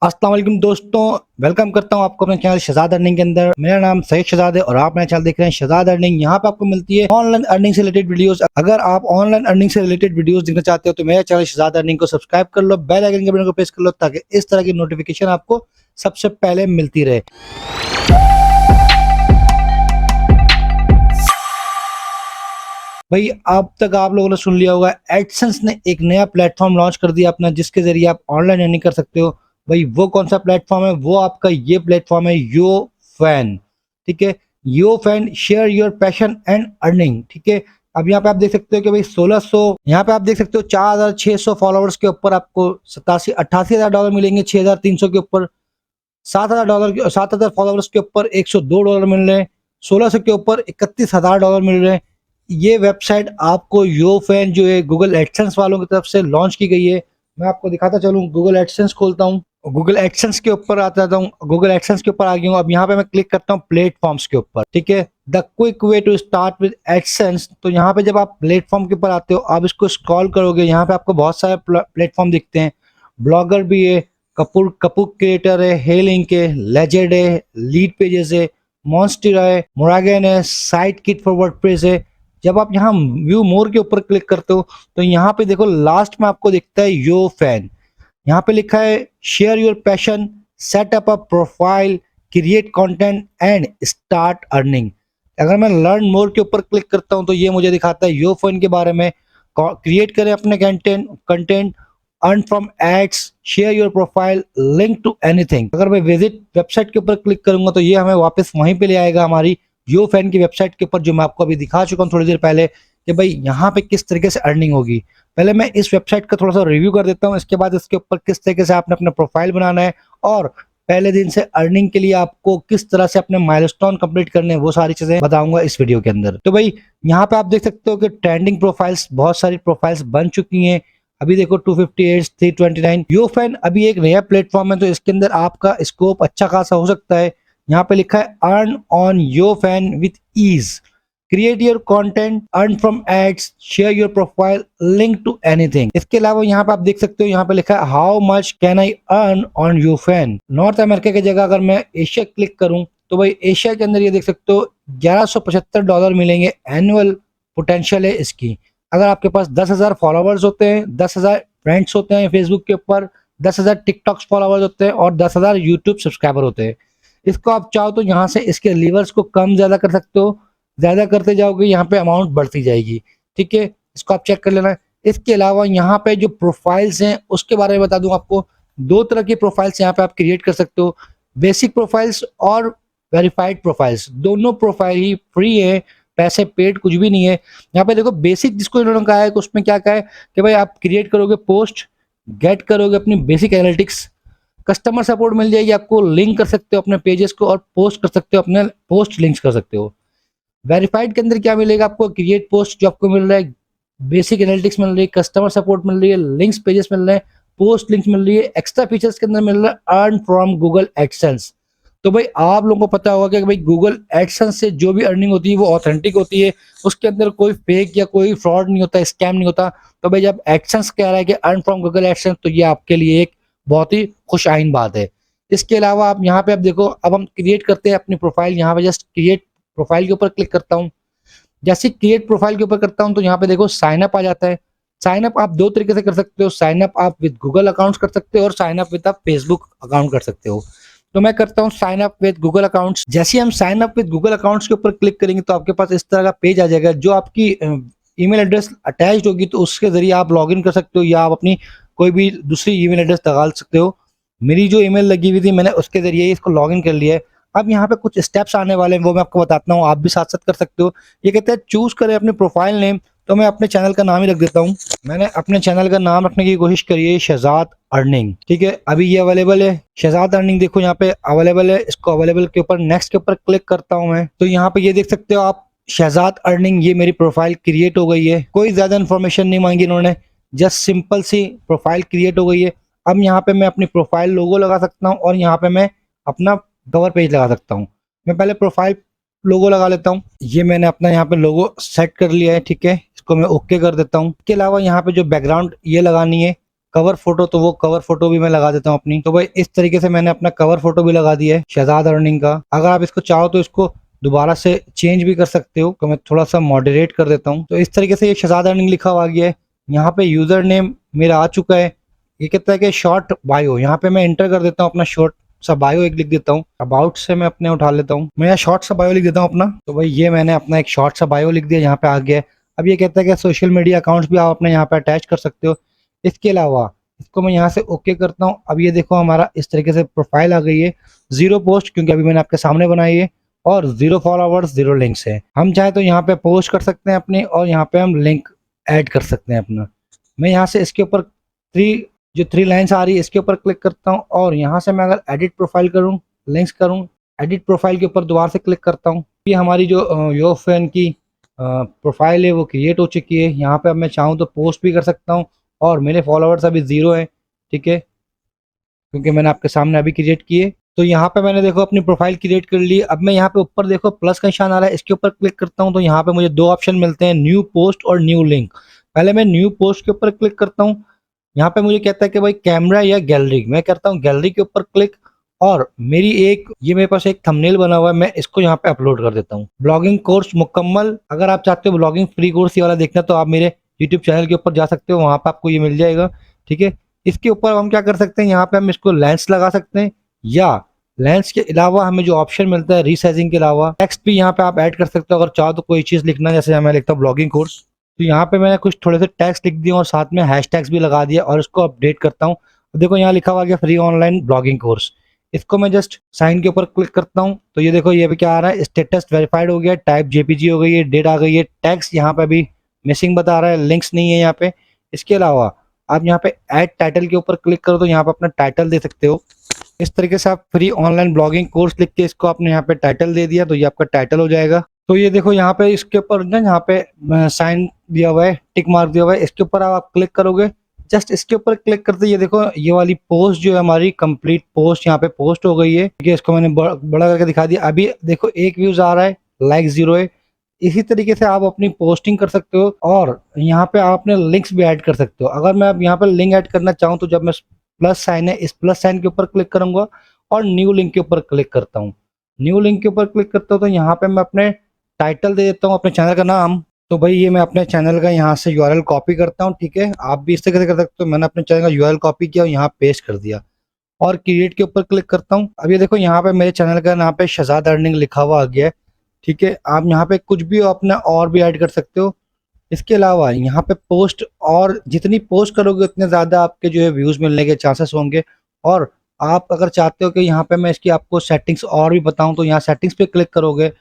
अस्सलाम वालेकुम दोस्तों, वेलकम करता हूं आपको अपने चैनल शहजाद अर्निंग के अंदर। मेरा नाम सईद शहजाद है और आप मेरा चैनल देख रहे हैं शहजाद अर्निंग। यहां पे आपको मिलती है ऑनलाइन अर्निंग से रिलेटेड वीडियोस। अगर आप ऑनलाइन अर्निंग से रिलेटेड वीडियोस देखना चाहते हो तो मेरे चैनल शहजाद अर्निंग को सब्सक्राइब कर लो, बेल आइकन के बटन को प्रेस कर लो ताकि इस तरह की नोटिफिकेशन आपको सबसे पहले मिलती रहे। भाई अब तक आप लोगों ने सुन लिया होगा, एडसेंस ने एक नया प्लेटफॉर्म लॉन्च कर दिया अपना, जिसके जरिए आप ऑनलाइन अर्निंग कर सकते हो। भाई वो कौन सा प्लेटफॉर्म है? वो आपका ये प्लेटफॉर्म है यो फैन। ठीक है, yo fan, share your passion and earning. ठीक है, अब यहाँ पे आप देख सकते हो कि भाई 1600, यहाँ पे आप देख सकते हो 4600 फॉलोअर्स के ऊपर आपको 88,000 डॉलर मिलेंगे। 6300 के ऊपर 7,000 फॉलोअर्स के ऊपर 102 डॉलर मिल रहे हैं। 1600 के ऊपर 31,000 डॉलर मिल रहे हैं। ये वेबसाइट आपको यो फैन जो है गूगल एडसेंस वालों की तरफ से लॉन्च की गई है। मैं आपको दिखाता चलूँ, गूगल एडसेंस खोलता हूँ, गूगल एडसेंस के ऊपर आता हूँ, गूगल एडसेंस के ऊपर आ गया हूँ। अब यहाँ पे मैं क्लिक करता हूँ प्लेटफॉर्म्स के ऊपर। ठीक है, the quick way to start with AdSense. तो यहाँ पे जब आप प्लेटफॉर्म के ऊपर आते हो, आप इसको स्क्रॉल करोगे, यहाँ पे आपको बहुत सारे प्लेटफॉर्म दिखते हैं। ब्लॉगर भी है, कपूर क्रिएटर है, हे लिंक है, लेजेंड है, लीड पेजेस है, मॉन्स्टर है, मोरागन है, साइट किट फॉर वर्डप्रेस है। जब आप यहाँ व्यू मोर के ऊपर क्लिक करते हो तो यहाँ पे देखो लास्ट में आपको दिखता है यो फैन। यहाँ पे लिखा है share your passion, set up a profile, create content and start earning. अगर मैं लर्न मोर के ऊपर क्लिक करता हूँ तो ये मुझे दिखाता है यो फैन के बारे में। क्रिएट करें अपने content, earn from ads, share your profile, link to anything. अगर मैं विजिट वेबसाइट के ऊपर क्लिक करूंगा तो ये हमें वापस वहीं पे ले आएगा, हमारी यो फैन की वेबसाइट के ऊपर, जो मैं आपको अभी दिखा चुका हूँ थोड़ी देर पहले कि भाई यहाँ पे किस तरीके से अर्निंग होगी। पहले मैं इस वेबसाइट का थोड़ा सा रिव्यू कर देता हूँ, इसके बाद इसके ऊपर किस तरीके से आपने अपना प्रोफाइल बनाना है और पहले दिन से अर्निंग के लिए आपको किस तरह से अपने माइलस्टोन कंप्लीट करने हैं, वो सारी चीजें बताऊंगा इस वीडियो के अंदर। तो भाई यहाँ पे आप देख सकते हो कि ट्रेंडिंग प्रोफाइल्स, बहुत सारी प्रोफाइल्स बन चुकी हैं। अभी देखो 258, 329। यो फैन अभी एक नया प्लेटफॉर्म है तो इसके अंदर आपका स्कोप अच्छा खासा हो सकता है। यहाँ पे लिखा है earn on YoFan with ease, create your content, earn from ads, share your profile, link to anything. इसके अलावा यहाँ पे आप देख सकते हो, यहाँ पे लिखा है how much can I earn on yo fan. North America की जगह अगर मैं एशिया क्लिक करूं तो भाई एशिया के अंदर ये देख सकते हो 1175 डॉलर मिलेंगे। एनुअल पोटेंशियल है इसकी। अगर आपके पास 10,000 फॉलोवर्स होते हैं, 10,000 फ्रेंड्स होते हैं फेसबुक के ऊपर, 10,000 टिकटॉक फॉलोवर्स होते हैं और 10,000 यूट्यूब सब्सक्राइबर होते हैं। इसको आप चाहो तो यहाँ से इसके लीवर्स को कम ज्यादा कर सकते हो। ज्यादा करते जाओगे यहाँ पे अमाउंट बढ़ती जाएगी। ठीक है, इसको आप चेक कर लेना। इसके अलावा यहाँ पे जो प्रोफाइल्स हैं उसके बारे में बता दूं आपको। दो तरह की प्रोफाइल्स यहाँ पे आप क्रिएट कर सकते हो, बेसिक प्रोफाइल्स और वेरीफाइड प्रोफाइल्स। दोनों प्रोफाइल ही फ्री है, पैसे पेड कुछ भी नहीं है। यहाँ पे देखो बेसिक जिसको इन्होंने कहा है कि उसमें क्या कहा है कि भाई आप क्रिएट करोगे पोस्ट, गेट करोगे अपनी बेसिक एनालिटिक्स, कस्टमर सपोर्ट मिल जाएगी आपको, लिंक कर सकते हो अपने पेजेस को और पोस्ट कर सकते हो, अपने पोस्ट लिंक्स कर सकते हो। वेरीफाइड के अंदर क्या मिलेगा आपको? क्रिएट पोस्ट जो आपको मिल रहा है, बेसिक एनालिटिक्स मिल रही है, कस्टमर सपोर्ट मिल रही है, लिंक्स पेजेस मिल रहे हैं, पोस्ट लिंक्स मिल रही है, एक्स्ट्रा फीचर्स के अंदर मिल रहा है अर्न फ्रॉम गूगल एडसेंस। तो भाई आप लोगों को पता होगा कि भाई गूगल एडसेंस से जो भी अर्निंग होती है वो ऑथेंटिक होती है, उसके अंदर कोई फेक या कोई फ्रॉड नहीं होता, स्कैम नहीं होता। तो भाई जब एडसेंस कह रहा है कि अर्न फ्रॉम गूगल एडसेंस तो ये आपके लिए एक बहुत ही खुश आइन बात है। इसके अलावा आप यहाँ पे आप देखो, अब हम क्रिएट करते हैं अपनी प्रोफाइल। यहाँ पे जस्ट क्रिएट प्रोफाइल के ऊपर क्लिक करता हूँ। जैसे क्रिएट प्रोफाइल के ऊपर करता हूँ तो यहाँ पे देखो साइन अप आ जाता है। साइन अप आप दो तरीके से कर सकते हो, साइन अप आप विद गूगल अकाउंट कर सकते हो और साइन अप विद आप फेसबुक अकाउंट कर सकते हो। तो मैं करता हूँ sign up with Google accounts. जैसे हम sign up with Google accounts के ऊपर क्लिक करेंगे तो आपके पास इस तरह का पेज आ जाएगा। जो आपकी ईमेल एड्रेस अटैच्ड होगी तो उसके जरिए आप लॉगिन कर सकते हो या आप अपनी कोई भी दूसरी ईमेल एड्रेस डाल सकते हो। मेरी जो ईमेल लगी हुई थी मैंने उसके जरिए इसको लॉगिन कर लिया है। अब यहाँ पे कुछ स्टेप्स आने वाले हैं वो मैं आपको बताता हूँ, आप भी साथ साथ कर सकते हो। ये कहते हैं चूज करें अपने प्रोफाइल नेम, तो मैं अपने चैनल का नाम ही रख देता हूँ। मैंने अपने चैनल का नाम रखने की कोशिश करी है शहजाद अर्निंग। ठीक है, अभी ये अवेलेबल है शहजाद अर्निंग, देखो यहाँ पे अवेलेबल है। इसको अवेलेबल के ऊपर नेक्स्ट के ऊपर क्लिक करता हूँ मैं, तो यहाँ पे ये देख सकते हो आप शहजाद अर्निंग, ये मेरी प्रोफाइल क्रिएट हो गई है। कोई ज्यादा इन्फॉर्मेशन नहीं मांगी इन्होंने, जस्ट सिंपल सी प्रोफाइल क्रिएट हो गई है। अब यहाँ पे मैं अपनी प्रोफाइल लोगो लगा सकता हूँ और यहाँ पे मैं अपना कवर पेज लगा सकता हूँ। मैं पहले प्रोफाइल लोगो लगा लेता हूँ। ये मैंने अपना यहाँ पे लोगो सेट कर लिया है। ठीक है, इसको मैं ओके कर देता हूँ। इसके अलावा यहाँ पे जो बैकग्राउंड ये लगानी है, कवर फोटो, तो वो कवर फोटो भी मैं लगा देता हूँ अपनी। तो भाई इस तरीके से मैंने अपना कवर फोटो भी लगा दिया है शहजाद अर्निंग का। अगर आप इसको चाहो तो इसको दोबारा से चेंज भी कर सकते हो, तो मैं थोड़ा सा मॉडरेट कर देता हूँ। तो इस तरीके से ये शहजाद अर्निंग लिखा हुआ गया है। यहाँ पे यूजर नेम मेरा आ चुका है। ये कहता है कि शॉर्ट बायो, यहाँ पे मैं एंटर कर देता हूँ अपना शॉर्ट सा बायो एक लिख देता हूँ। अबाउट से मैं अपने उठा लेता हूँ, मैं यहाँ शॉर्ट सा बायो लिख देता हूँ अपना। तो भाई ये मैंने अपना एक शॉर्ट सा बायो लिख दिया, यहाँ पे आ गया है। अब ये कहता है कि सोशल मीडिया अकाउंट्स भी आप अपने यहाँ पे अटैच कर सकते हो। इसके अलावा इसको मैं यहाँ से ओके करता हूँ। अब ये देखो हमारा इस तरीके से प्रोफाइल आ गई है। 0 पोस्ट, क्योंकि अभी मैंने आपके सामने बनाई है, और 0 फॉलोवर्स 0 लिंक्स है। हम चाहे तो यहाँ पे पोस्ट कर सकते हैं अपने, और यहाँ पे हम लिंक ऐड कर सकते हैं अपना। मैं यहाँ से इसके ऊपर थ्री लाइन्स आ रही है, इसके ऊपर क्लिक करता हूँ, और यहाँ से मैं अगर एडिट प्रोफाइल करूँ, लिंक्स करूँ, एडिट प्रोफाइल के ऊपर दोबारा से क्लिक करता हूँ। ये हमारी जो यो फैन की प्रोफाइल है वो क्रिएट हो चुकी है। यहाँ पे अब मैं चाहूँ तो पोस्ट भी कर सकता हूँ, और मेरे फॉलोअर्स अभी 0 है, ठीक है, क्योंकि मैंने आपके सामने अभी क्रिएट किए। तो यहाँ पे मैंने देखो अपनी प्रोफाइल क्रिएट कर ली। अब मैं यहाँ पे ऊपर देखो प्लस का निशान आ रहा है, इसके ऊपर क्लिक करता हूँ तो यहाँ पे मुझे 2 ऑप्शन मिलते हैं, न्यू पोस्ट और न्यू लिंक। पहले मैं न्यू पोस्ट के ऊपर क्लिक करता हूँ। यहाँ पे मुझे कहता है कि भाई कैमरा या गैलरी, मैं करता हूँ गैलरी के ऊपर क्लिक, और मेरे पास एक थंबनेल बना हुआ है, मैं इसको यहाँ पे अपलोड कर देता हूँ। ब्लॉगिंग कोर्स मुकम्मल, अगर आप चाहते हो ब्लॉगिंग फ्री कोर्स ये वाला देखना तो आप मेरे यूट्यूब चैनल के ऊपर जा सकते हो, वहां पे आपको ये मिल जाएगा, ठीक है। इसके ऊपर हम क्या कर सकते हैं, यहाँ पे हम इसको लेंस लगा सकते हैं, या लेंस के अलावा हमें जो ऑप्शन मिलता है रीसाइजिंग के अलावा टेक्स्ट भी यहाँ पे आप ऐड कर सकते हो। अगर चाहो तो कोई चीज लिखना, जैसे मैं लिखता हूँ ब्लॉगिंग कोर्स, तो यहाँ पे मैंने कुछ थोड़े से टेक्स्ट लिख दिए और साथ में हैशटैग्स भी लगा दिया, और इसको अपडेट करता हूँ। देखो यहाँ लिखा हुआ गया फ्री ऑनलाइन ब्लॉगिंग कोर्स। इसको मैं जस्ट साइन के ऊपर क्लिक करता हूँ, तो ये देखो ये भी क्या आ रहा है, स्टेटस वेरीफाइड हो गया, टाइप जेपीजी हो गई है, डेट आ गई है, टेक्स्ट यहाँ पे अभी मिसिंग बता रहा है, लिंक्स नहीं है यहाँ पे। इसके अलावा आप यहाँ पे ऐड टाइटल के ऊपर क्लिक करो तो यहाँ पे अपना टाइटल दे सकते हो। इस तरीके से आप फ्री ऑनलाइन ब्लॉगिंग कोर्स लिख के इसको आपने यहाँ पे टाइटल दे दिया, तो ये आपका टाइटल हो जाएगा। तो ये देखो यहाँ पे इसके ऊपर ना, यहाँ पे साइन दिया हुआ है, टिक मार्क दिया हुआ है, इसके ऊपर आप क्लिक करोगे, जस्ट इसके ऊपर क्लिक करते ये देखो ये वाली पोस्ट जो है हमारी कंप्लीट पोस्ट यहाँ पे पोस्ट हो गई है, ठीक है। इसको मैंने बड़ा करके दिखा दिया। अभी देखो 1 व्यूज आ रहा है, लाइक 0 है। इसी तरीके से आप अपनी पोस्टिंग कर सकते हो, और यहाँ पे आप अपने लिंक्स भी ऐड कर सकते हो। अगर मैं अब यहाँ पे लिंक ऐड करना चाहूँ तो जब मैं प्लस साइन है, इस प्लस साइन के ऊपर क्लिक करूंगा और न्यू लिंक के ऊपर क्लिक करता हूँ। न्यू लिंक के ऊपर क्लिक करता हूँ तो यहाँ पे मैं अपने टाइटल दे देता हूँ, अपने चैनल का नाम। तो भाई ये मैं अपने चैनल का यहाँ से यूआरएल कॉपी करता हूँ, ठीक है। आप भी इस तरीके से कर सकते हो। मैंने अपने चैनल का यूआरएल कॉपी किया और यहाँ पेस्ट कर दिया, और क्रिएट के ऊपर क्लिक करता हूँ। अब ये देखो यहाँ पे मेरे चैनल का यहाँ पे शहजाद अर्निंग लिखा हुआ आ गया है, ठीक है। आप यहाँ पे कुछ भी अपना और भी ऐड कर सकते हो। इसके अलावा यहाँ पे पोस्ट, और जितनी पोस्ट करोगे उतने ज़्यादा आपके जो है व्यूज़ मिलने के चांसेस होंगे। और आप अगर चाहते हो कि यहाँ पे मैं इसकी आपको सेटिंग्स और भी बताऊँ तो यहाँ सेटिंग्स पे क्लिक करोगे।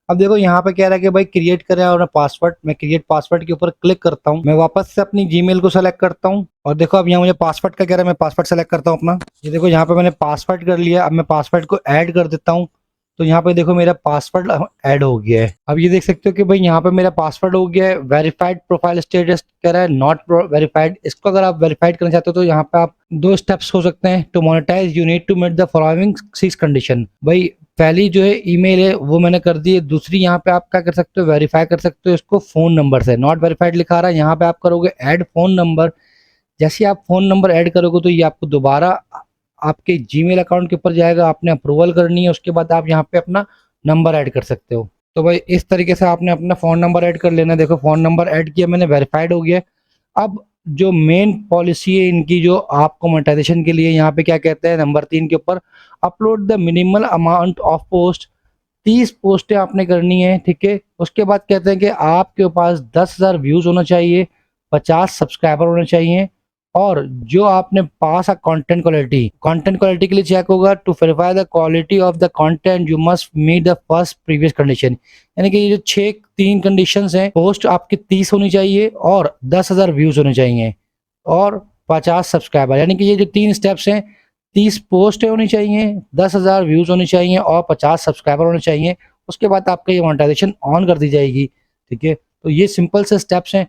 अब देखो यहाँ पे कह रहा है कि भाई क्रिएट करें और पासवर्ड, मैं क्रिएट पासवर्ड के ऊपर क्लिक करता हूँ। मैं वापस से अपनी जीमेल को सेलेक्ट करता हूँ, और देखो अब यहाँ मुझे पासवर्ड का कह रहा है, मैं पासवर्ड सेलेक्ट करता हूँ अपना। ये देखो यहाँ पे मैंने पासवर्ड कर लिया। अब मैं पासवर्ड को ऐड कर देता हूँ, तो यहाँ पे देखो मेरा पासवर्ड ऐड हो गया है। अब ये देख सकते हो कि भाई यहाँ पे मेरा पासवर्ड हो गया है। वेरीफाइड प्रोफाइल स्टेटस कह रहा है नॉट वेरीफाइड। इसको अगर आप वेरीफाइड करना चाहते हो तो यहाँ पे आप 2 स्टेप्स हो सकते हैं। To monetize you need to meet the following 6 condition. भाई पहली जो है ईमेल है वो मैंने कर दी है। दूसरी यहाँ पे आप क्या कर सकते हो, वेरीफाई कर सकते हो इसको फोन नंबर से। नॉट वेरीफाइड लिखा रहा है, यहाँ पे आप करोगे ऐड फोन नंबर। जैसे आप फोन नंबर ऐड करोगे तो ये आपको दोबारा आपके जीमेल अकाउंट के ऊपर जाएगा, आपने अप्रूवल करनी है, उसके बाद आप यहाँ पे अपना नंबर ऐड कर सकते हो। तो भाई इस तरीके से आपने अपना फ़ोन नंबर ऐड कर लेना। देखो फ़ोन नंबर ऐड किया मैंने, वेरीफाइड हो गया। अब जो मेन पॉलिसी है इनकी, जो आपको मोनेटाइजेशन के लिए यहाँ पे क्या कहते हैं, नंबर 3 के ऊपर upload the minimal amount of post. 30 पोस्टें आपने करनी है, ठीक है। उसके बाद कहते हैं कि आपके पास 10,000 व्यूज़ होना चाहिए, 50 सब्सक्राइबर होने चाहिए, और जो आपने पास आ कंटेंट क्वालिटी के लिए चेक होगा to verify the quality of the content you must meet the first previous condition. यानी कि ये जो 3 कंडीशंस हैं, पोस्ट आपकी 30 होनी चाहिए और 10,000 व्यूज होने चाहिए और 50 सब्सक्राइबर। यानी कि ये जो 3 स्टेप्स हैं, 30 पोस्ट होनी चाहिए, 10,000 व्यूज होने चाहिए और 50 सब्सक्राइबर होने चाहिए। उसके बाद आपका ये मोनेटाइजेशन ऑन कर दी जाएगी, ठीक है। तो ये सिंपल से स्टेप्स हैं।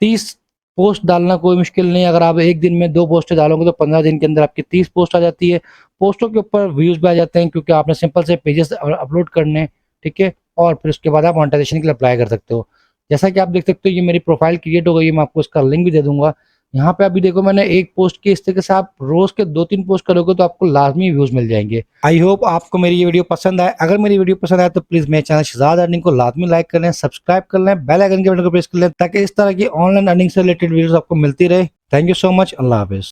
30 पोस्ट डालना कोई मुश्किल नहीं है। अगर आप एक दिन में 2 पोस्टें डालोगे तो 15 दिन के अंदर आपकी 30 पोस्ट आ जाती है। पोस्टों के ऊपर व्यूज भी आ जाते हैं क्योंकि आपने सिंपल से पेजेस अपलोड करने हैं, ठीक है। और फिर उसके बाद आप मोनेटाइजेशन के लिए अप्लाई कर सकते हो। जैसा कि आप देख सकते हो ये मेरी प्रोफाइल क्रिएट हो गई है। मैं आपको इसका लिंक भी दे दूंगा। यहाँ पे अभी देखो मैंने एक पोस्ट की, इस तरीके से आप रोज के 2-3 पोस्ट करोगे तो आपको लाजमी व्यूज मिल जाएंगे। आई होप आपको मेरी ये वीडियो पसंद आए। अगर मेरी वीडियो पसंद आए तो प्लीज मेरे चैनल शहजाद अर्निंग को लाजमी लाइक कर लें, सब्सक्राइब कर लें, बेल आइकन के बटन को प्रेस कर लें ताकि इस तरह की ऑनलाइन अर्निंग से रिलेटेड वीडियोस आपको मिलती रहे। Thank you so much. Allah Hafiz.